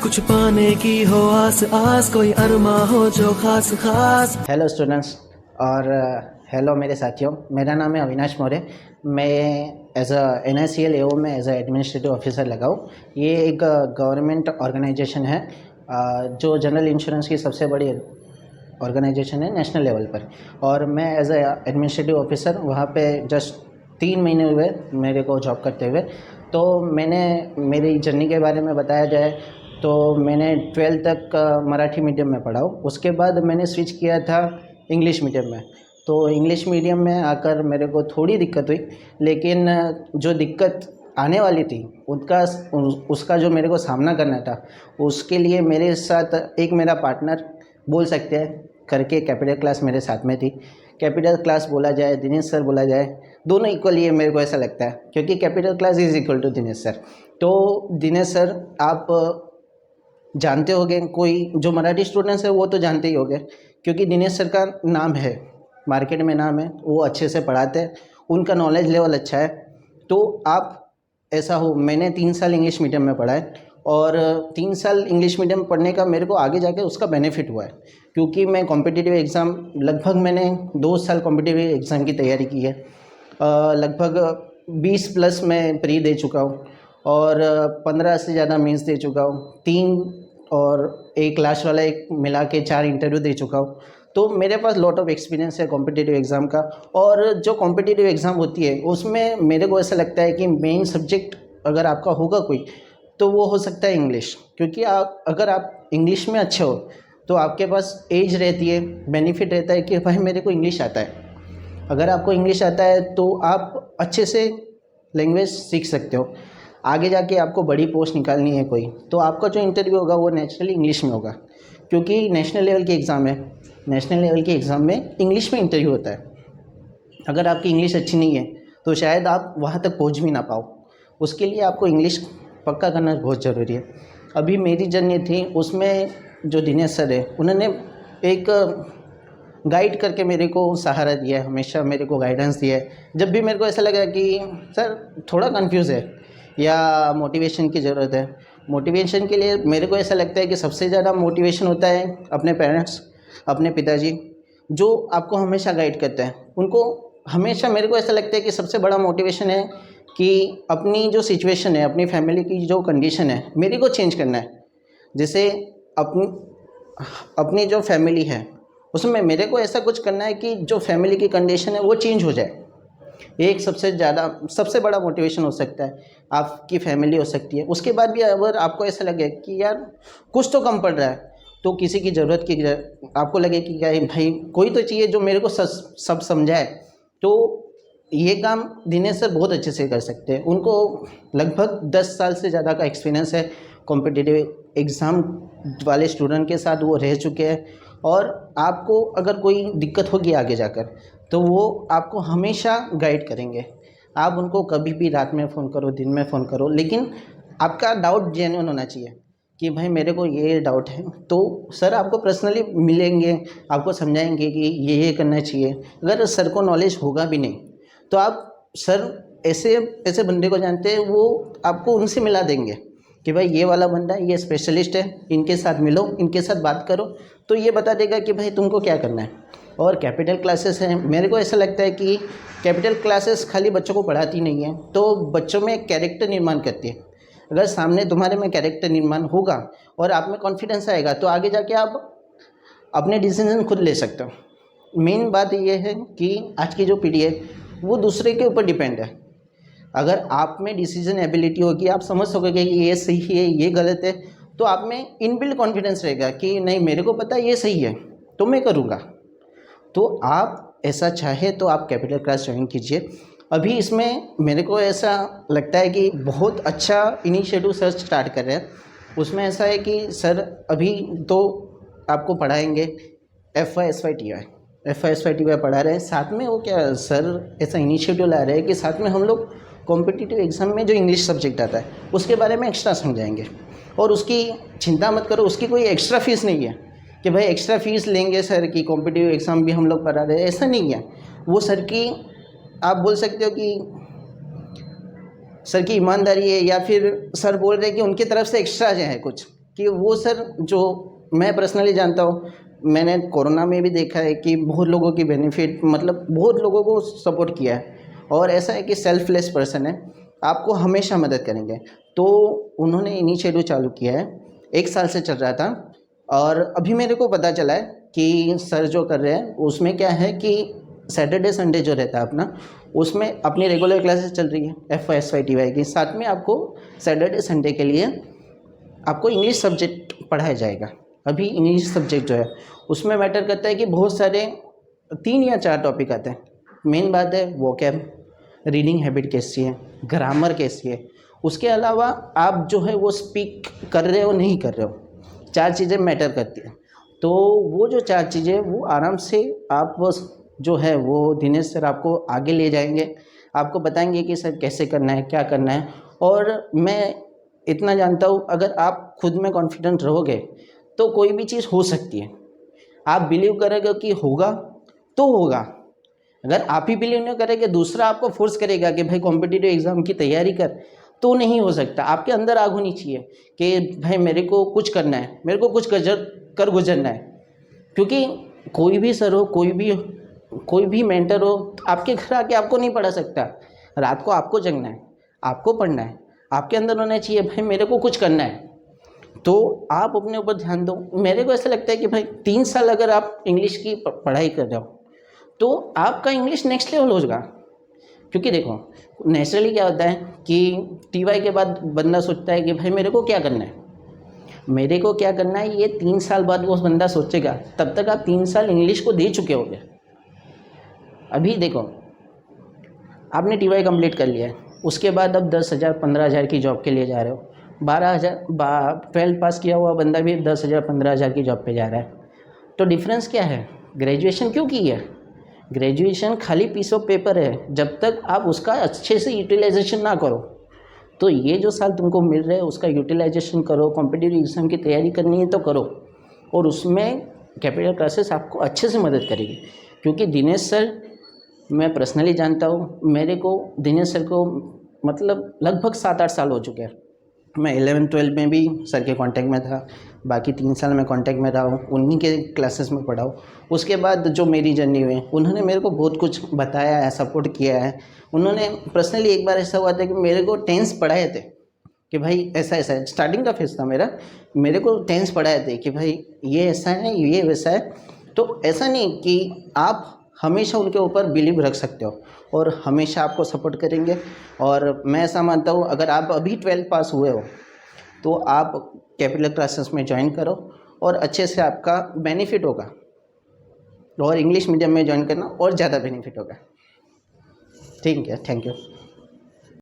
कुछ पाने की हो आस आस, कोई अरमा हो जो खास खास। हेलो स्टूडेंट्स और हेलो मेरे साथियों, मेरा नाम है अविनाश मौर्य। मैं एज अ NICL AO में एज अ एडमिनिस्ट्रेटिव ऑफिसर लगा हूँ। ये एक गवर्नमेंट ऑर्गेनाइजेशन है जो जनरल इंश्योरेंस की सबसे बड़ी ऑर्गेनाइजेशन है नेशनल लेवल पर। और मैं एज अ एडमिनिस्ट्रेटिव ऑफिसर वहाँ पे जस्ट 3 महीने हुए मेरे को जॉब करते हुए। तो मैंने मेरी जर्नी के बारे में बताया जाए तो मैंने 12th तक मराठी मीडियम में पढ़ा हूँ। उसके बाद मैंने स्विच किया था इंग्लिश मीडियम में। तो इंग्लिश मीडियम में आकर मेरे को थोड़ी दिक्कत हुई, लेकिन जो दिक्कत आने वाली थी उसका जो मेरे को सामना करना था, उसके लिए मेरे साथ एक मेरा पार्टनर बोल सकते हैं करके कैपिटल क्लास मेरे साथ में थी। कैपिटल क्लास बोला जाए, दिनेश सर बोला जाए, दोनों इक्वल ही है मेरे को ऐसा लगता है, क्योंकि capital class is equal to Dinesh sir. तो दिनेश सर आप जानते होंगे, कोई जो मराठी स्टूडेंट्स है वो तो जानते ही होंगे, क्योंकि दिनेश सर का नाम है, मार्केट में नाम है, वो अच्छे से पढ़ाते हैं, उनका नॉलेज लेवल अच्छा है। तो आप ऐसा हो, मैंने 3 साल इंग्लिश मीडियम में पढ़ा है और 3 साल इंग्लिश मीडियम पढ़ने का मेरे को आगे जाके उसका बेनिफिट हुआ है, क्योंकि मैं कॉम्पिटिटिव एग्ज़ाम लगभग मैंने 2 साल कॉम्पिटिटिव एग्ज़ाम की तैयारी की है। लगभग 20 प्लस मैं प्री दे चुका हूँ और 15 से ज़्यादा मेंस दे चुका हूँ, 3 और एक लास्ट वाला एक मिला के 4 इंटरव्यू दे चुका हूँ। तो मेरे पास लॉट ऑफ एक्सपीरियंस है कॉम्पिटिटिव एग्ज़ाम का। और जो कॉम्पिटिटिव एग्ज़ाम होती है उसमें मेरे को ऐसा लगता है कि मेन सब्जेक्ट अगर आपका होगा कोई, तो वो हो सकता है इंग्लिश, क्योंकि अगर आप इंग्लिश में अच्छे हो तो आपके पास एज रहती है, बेनिफिट रहता है कि भाई मेरे को इंग्लिश आता है। अगर आपको इंग्लिश आता है तो आप अच्छे से लैंग्वेज सीख सकते हो। आगे जाके आपको बड़ी पोस्ट निकालनी है कोई, तो आपका जो इंटरव्यू होगा वो नेचुरली इंग्लिश में होगा, क्योंकि नेशनल लेवल की एग्ज़ाम है। नेशनल लेवल के एग्ज़ाम में इंग्लिश में इंटरव्यू होता है। अगर आपकी इंग्लिश अच्छी नहीं है तो शायद आप वहाँ तक पहुँच भी ना पाओ। उसके लिए आपको इंग्लिश पक्का करना बहुत ज़रूरी है। अभी मेरी जर्नी थी उसमें जो दिनेश सर है उन्होंने एक गाइड करके मेरे को सहारा दिया है, हमेशा मेरे को गाइडेंस दिया है। जब भी मेरे को ऐसा लगा कि सर थोड़ा कंफ्यूज है या मोटिवेशन की ज़रूरत है, मोटिवेशन के लिए मेरे को ऐसा लगता है कि सबसे ज़्यादा मोटिवेशन होता है अपने पेरेंट्स, अपने पिताजी, जो आपको हमेशा गाइड करते हैं। उनको हमेशा मेरे को ऐसा लगता है कि सबसे बड़ा मोटिवेशन है कि अपनी जो सिचुएशन है, अपनी फैमिली की जो कंडीशन है, मेरे को चेंज करना है। जैसे अपनी जो फैमिली है उसमें मेरे को ऐसा कुछ करना है कि जो फैमिली की कंडीशन है वो चेंज हो जाए। एक सबसे बड़ा मोटिवेशन हो सकता है, आपकी फैमिली हो सकती है। उसके बाद भी अगर आपको ऐसा लगे कि यार कुछ तो कम पड़ रहा है, तो किसी की ज़रूरत की आपको लगे कि क्या भाई कोई तो चाहिए जो मेरे को सब समझाए, तो ये काम दिनेश सर बहुत अच्छे से कर सकते हैं। उनको लगभग 10 साल से ज़्यादा का एक्सपीरियंस है कॉम्पिटिटिव एग्ज़ाम वाले स्टूडेंट के साथ, वो रह चुके हैं। और आपको अगर कोई दिक्कत होगी आगे जाकर तो वो आपको हमेशा गाइड करेंगे। आप उनको कभी भी रात में फ़ोन करो, दिन में फ़ोन करो, लेकिन आपका डाउट जेन्युइन होना चाहिए कि भाई मेरे को ये डाउट है, तो सर आपको पर्सनली मिलेंगे, आपको समझाएंगे कि ये करना चाहिए। अगर सर को नॉलेज होगा भी नहीं तो आप सर ऐसे बंदे को जानते हैं, वो आपको उनसे मिला देंगे कि भाई ये वाला बंदा है, ये स्पेशलिस्ट है, इनके साथ मिलो, इनके साथ बात करो, तो ये बता देगा कि भाई तुमको क्या करना है। और कैपिटल क्लासेस हैं, मेरे को ऐसा लगता है कि कैपिटल क्लासेस खाली बच्चों को पढ़ाती नहीं है, तो बच्चों में कैरेक्टर निर्माण करती है। अगर सामने तुम्हारे में कैरेक्टर निर्माण होगा और आप में कॉन्फिडेंस आएगा तो आगे जाके आप अपने डिसीजन खुद ले सकते हो। मेन बात ये है कि आज की जो पीढ़ी है वो दूसरे के ऊपर डिपेंड है। अगर आप में डिसीजन एबिलिटी होगी, आप समझ सकोगे कि ये सही है, ये गलत है, तो आप में इनबिल्ट कॉन्फिडेंस रहेगा कि नहीं मेरे को पता है ये सही है तो मैं करूँगा। तो आप ऐसा चाहे तो आप कैपिटल क्लास ज्वाइन कीजिए। अभी इसमें मेरे को ऐसा लगता है कि बहुत अच्छा इनिशिएटिव सर स्टार्ट कर रहे हैं। उसमें ऐसा है कि सर अभी तो आपको पढ़ाएंगे FY SY TY पढ़ा रहे हैं, साथ में वो क्या सर ऐसा इनिशिएटिव ला रहे हैं कि साथ में हम लोग कॉम्पिटिटिव एग्ज़ाम में जो इंग्लिश सब्जेक्ट आता है उसके बारे में एक्स्ट्रा समझाएंगे। और उसकी चिंता मत करो, उसकी कोई एक्स्ट्रा फीस नहीं है कि भाई एक्स्ट्रा फीस लेंगे सर की कॉम्पिटिटिव एग्ज़ाम भी हम लोग पढ़ा रहे हैं, ऐसा नहीं है। वो सर की, आप बोल सकते हो कि सर की ईमानदारी है, या फिर सर बोल रहे हैं कि उनकी तरफ से एक्स्ट्रा जो है कुछ कि वो सर जो मैं पर्सनली जानता हूँ, मैंने कोरोना में भी देखा है कि बहुत लोगों की बेनिफिट, मतलब बहुत लोगों को सपोर्ट किया है। और ऐसा है कि सेल्फलेस पर्सन है, आपको हमेशा मदद करेंगे। तो उन्होंने इनिशिएटिव चालू किया है, 1 साल से चल रहा था। और अभी मेरे को पता चला है कि सर जो कर रहे हैं उसमें क्या है कि सैटरडे संडे जो रहता है अपना, उसमें अपनी रेगुलर क्लासेस चल रही है FY SY TY की, साथ में आपको सैटरडे संडे के लिए आपको इंग्लिश सब्जेक्ट पढ़ाया जाएगा। अभी इंग्लिश सब्जेक्ट जो है उसमें मैटर करता है कि बहुत सारे 3 या 4 टॉपिक आते हैं। मेन बात है वोकैब, रीडिंग हैबिट कैसी है, ग्रामर कैसी है, उसके अलावा आप जो है वो स्पीक कर रहे हो नहीं कर रहे हो, 4 चीज़ें मैटर करती हैं। तो वो जो 4 चीज़ें वो आराम से आप जो है वो दिनेश सर आपको आगे ले जाएंगे, आपको बताएंगे कि सर कैसे करना है, क्या करना है। और मैं इतना जानता हूँ, अगर आप खुद में कॉन्फिडेंट रहोगे तो कोई भी चीज़ हो सकती है। आप बिलीव करोगे कि होगा तो होगा। अगर आप ही बिलीव नहीं करेंगे, दूसरा आपको फोर्स करेगा कि भाई कॉम्पिटिटिव एग्ज़ाम की तैयारी कर, तो नहीं हो सकता। आपके अंदर आग होनी चाहिए कि भाई मेरे को कुछ करना है, मेरे को कुछ कर गुजरना है। क्योंकि कोई भी सर हो, कोई भी मेंटर हो, आपके घर आके आपको नहीं पढ़ा सकता। रात को आपको जगना है, आपको पढ़ना है, आपके अंदर होना चाहिए भाई मेरे को कुछ करना है। तो आप अपने ऊपर ध्यान दो। मेरे को ऐसा लगता है कि भाई 3 साल अगर आप इंग्लिश की पढ़ाई कर रहे हो तो आपका इंग्लिश नेक्स्ट लेवल हो जाएगा। क्योंकि देखो नेचुरली क्या होता है कि TY के बाद बंदा सोचता है कि भाई मेरे को क्या करना है, मेरे को क्या करना है, ये 3 साल बाद वो बंदा सोचेगा। तब तक आप 3 साल इंग्लिश को दे चुके होगे। अभी देखो आपने TY कंप्लीट कर लिया है, उसके बाद अब 10,000 15,000 की जॉब के लिए जा रहे हो। 12,000 12th किया हुआ बंदा भी 10,000 15,000 की जॉब पे जा रहा है। तो डिफरेंस क्या है? ग्रेजुएशन क्यों की है? ग्रेजुएशन खाली पीस ऑफ पेपर है। जब तक आप उसका अच्छे से यूटिलाइजेशन ना करो, तो ये जो साल तुमको मिल रहा है उसका यूटिलाइजेशन करो। कॉम्पिटिटिव एग्ज़ाम की तैयारी करनी है तो करो, और उसमें कैपिटल क्लासेस आपको अच्छे से मदद करेगी। क्योंकि दिनेश सर मैं पर्सनली जानता हूँ, मेरे को दिनेश सर को मतलब लगभग 7-8 साल हो चुके हैं। मैं 11th-12th में भी सर के कांटेक्ट में था, बाकी 3 साल मैं कांटेक्ट में रहा हूँ, उन्हीं के क्लासेस में पढ़ा हूँ। उसके बाद जो मेरी जर्नी हुई, उन्होंने मेरे को बहुत कुछ बताया है, सपोर्ट किया है। उन्होंने पर्सनली एक बार ऐसा हुआ था कि मेरे को टेंस पढ़ाए थे कि भाई ऐसा ऐसा है। स्टार्टिंग का फेज था मेरा, मेरे को टेंस पढ़ाए थे कि भाई ये ऐसा है, ये वैसा है। तो ऐसा नहीं कि आप हमेशा उनके ऊपर बिलीव रख सकते हो, और हमेशा आपको सपोर्ट करेंगे। और मैं ऐसा मानता हूँ, अगर आप अभी 12th पास हुए हो तो आप कैपिटल क्लासेस में ज्वाइन करो, और अच्छे से आपका बेनिफिट होगा। और इंग्लिश मीडियम में ज्वाइन करना और ज़्यादा बेनिफिट होगा। ठीक है, थैंक यू।